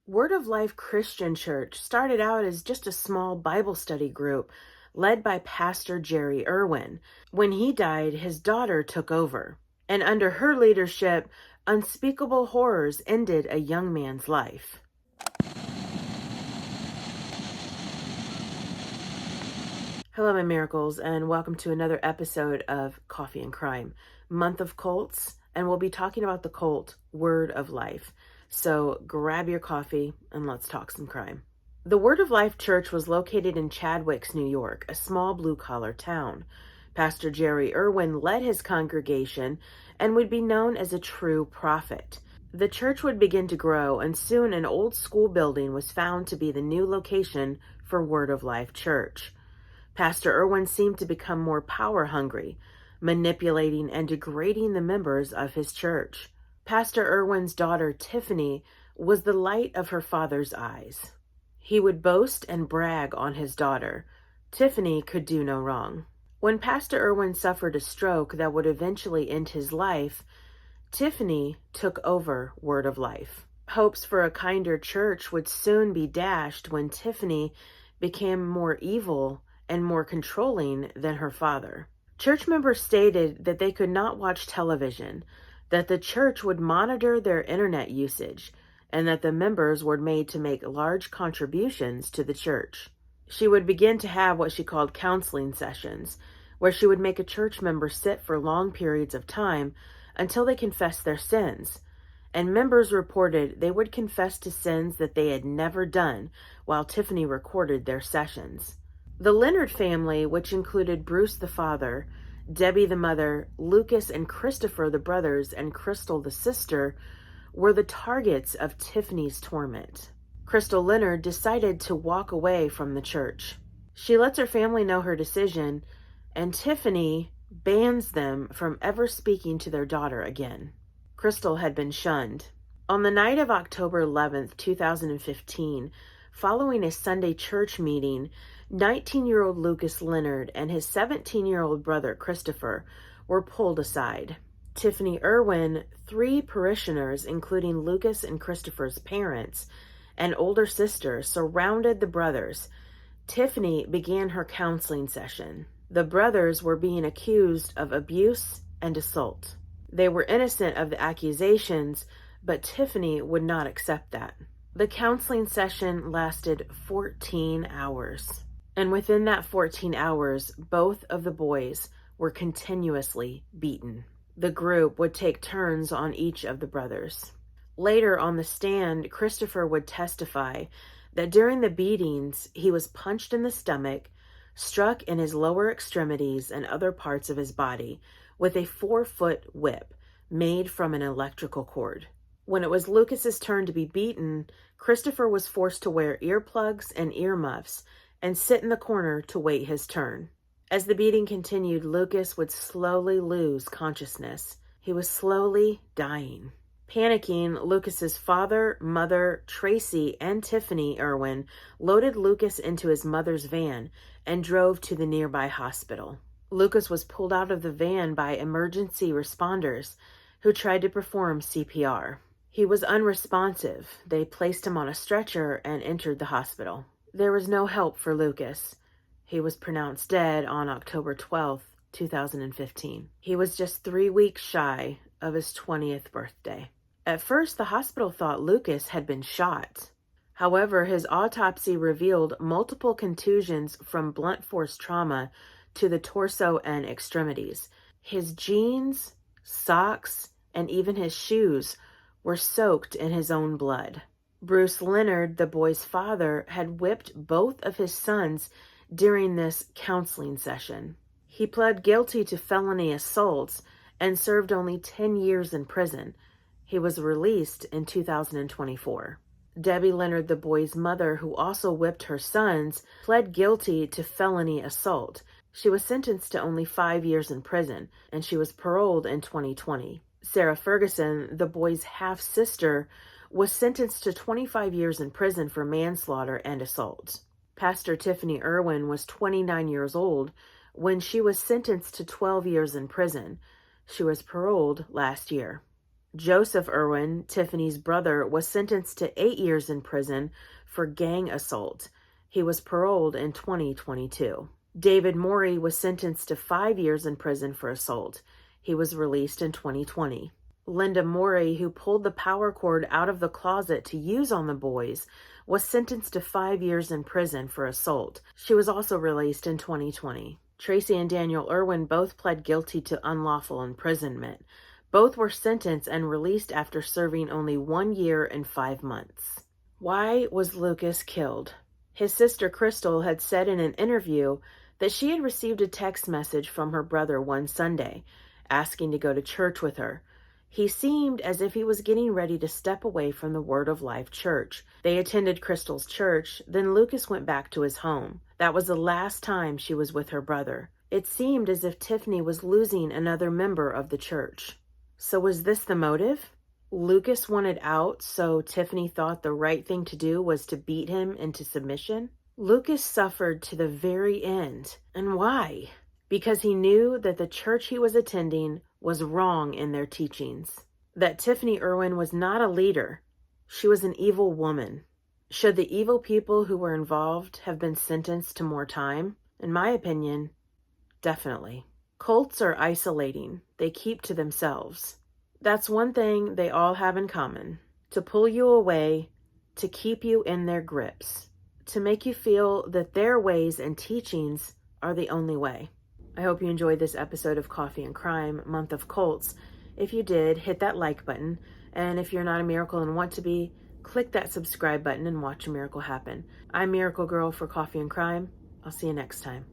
Word of Life Christian Church started out as just a small Bible study group led by Pastor Jerry Irwin. When he died, his daughter took over, and under her leadership, unspeakable horrors ended a young man's life. Hello, my miracles, and welcome to another episode of Coffee and Crime, month of cults, and we'll be talking about the cult Word of Life. So grab your coffee and let's talk some crime. The Word of Life Church was located in Chadwicks, New York, a small blue-collar town. Pastor Jerry Irwin led his congregation and would be known as a true prophet. The church would begin to grow, and soon an old school building was found to be the new location for Word of Life Church. Pastor Irwin seemed to become more power-hungry, manipulating and degrading the members of his church. Pastor Irwin's daughter, Tiffany, was the light of her father's eyes. He would boast and brag on his daughter. Tiffany could do no wrong. When Pastor Irwin suffered a stroke that would eventually end his life, Tiffany took over Word of Life. Hopes for a kinder church would soon be dashed when Tiffany became more evil and more controlling than her father. Church members stated that they could not watch television, that the church would monitor their internet usage, and that the members were made to make large contributions to the church. She would begin to have what she called counseling sessions, where she would make a church member sit for long periods of time until they confessed their sins. And members reported they would confess to sins that they had never done while Tiffany recorded their sessions. The Leonard family, which included Bruce the father, Debbie the mother, Lucas and Christopher the brothers, and Crystal the sister, were the targets of Tiffany's torment. Crystal Leonard decided to walk away from the church. She lets her family know her decision, and Tiffany bans them from ever speaking to their daughter again. Crystal had been shunned. On the night of October 11th, 2015, following a Sunday church meeting, 19-year-old Lucas Leonard and his 17-year-old brother Christopher were pulled aside. Tiffany Irwin, 3 parishioners, including Lucas and Christopher's parents, and older sister, surrounded the brothers. Tiffany began her counseling session. The brothers were being accused of abuse and assault. They were innocent of the accusations, but Tiffany would not accept that. The counseling session lasted 14 hours. And within that 14 hours, both of the boys were continuously beaten. The group would take turns on each of the brothers. Later on the stand, Christopher would testify that during the beatings, he was punched in the stomach, struck in his lower extremities and other parts of his body with a 4-foot whip made from an electrical cord. When it was Lucas's turn to be beaten, Christopher was forced to wear earplugs and earmuffs and sit in the corner to wait his turn. As the beating continued, Lucas would slowly lose consciousness. He was slowly dying. Panicking, Lucas's father, mother, Tracy, and Tiffany Irwin loaded Lucas into his mother's van and drove to the nearby hospital. Lucas was pulled out of the van by emergency responders who tried to perform CPR. He was unresponsive. They placed him on a stretcher and entered the hospital. There was no help for Lucas. He was pronounced dead on October 12th, 2015. He was just 3 weeks shy of his 20th birthday. At first, the hospital thought Lucas had been shot. However, his autopsy revealed multiple contusions from blunt force trauma to the torso and extremities. His jeans, socks, and even his shoes were soaked in his own blood. Bruce Leonard, the boy's father, had whipped both of his sons during this counseling session. He pled guilty to felony assaults and served only 10 years in prison. He was released in 2024. Debbie Leonard, the boy's mother, who also whipped her sons, pled guilty to felony assault. She was sentenced to only 5 years in prison, and she was paroled in 2020. Sarah Ferguson, the boy's half-sister, was sentenced to 25 years in prison for manslaughter and assault. Pastor Tiffany Irwin was 29 years old when she was sentenced to 12 years in prison. She was paroled last year. Joseph Irwin, Tiffany's brother, was sentenced to 8 years in prison for gang assault. He was paroled in 2022. David Morey was sentenced to 5 years in prison for assault. He was released in 2020. Linda Morey, who pulled the power cord out of the closet to use on the boys, was sentenced to 5 years in prison for assault. She was also released in 2020. Tracy and Daniel Irwin both pled guilty to unlawful imprisonment. Both were sentenced and released after serving only 1 year and 5 months. Why was Lucas killed? His sister Crystal had said in an interview that she had received a text message from her brother one Sunday, asking to go to church with her. He seemed as if he was getting ready to step away from the Word of Life church. They attended Crystal's church, then Lucas went back to his home. That was the last time she was with her brother. It seemed as if Tiffany was losing another member of the church. So was this the motive? Lucas wanted out, so Tiffany thought the right thing to do was to beat him into submission? Lucas suffered to the very end. And why? Because he knew that the church he was attending was wrong in their teachings. That Tiffany Irwin was not a leader. She was an evil woman. Should the evil people who were involved have been sentenced to more time? In my opinion, definitely. Cults are isolating. They keep to themselves. That's one thing they all have in common. To pull you away, to keep you in their grips, to make you feel that their ways and teachings are the only way. I hope you enjoyed this episode of Coffee and Crime, Month of Cults. If you did, hit that like button. And if you're not a miracle and want to be, click that subscribe button and watch a miracle happen. I'm Miracle Girl for Coffee and Crime. I'll see you next time.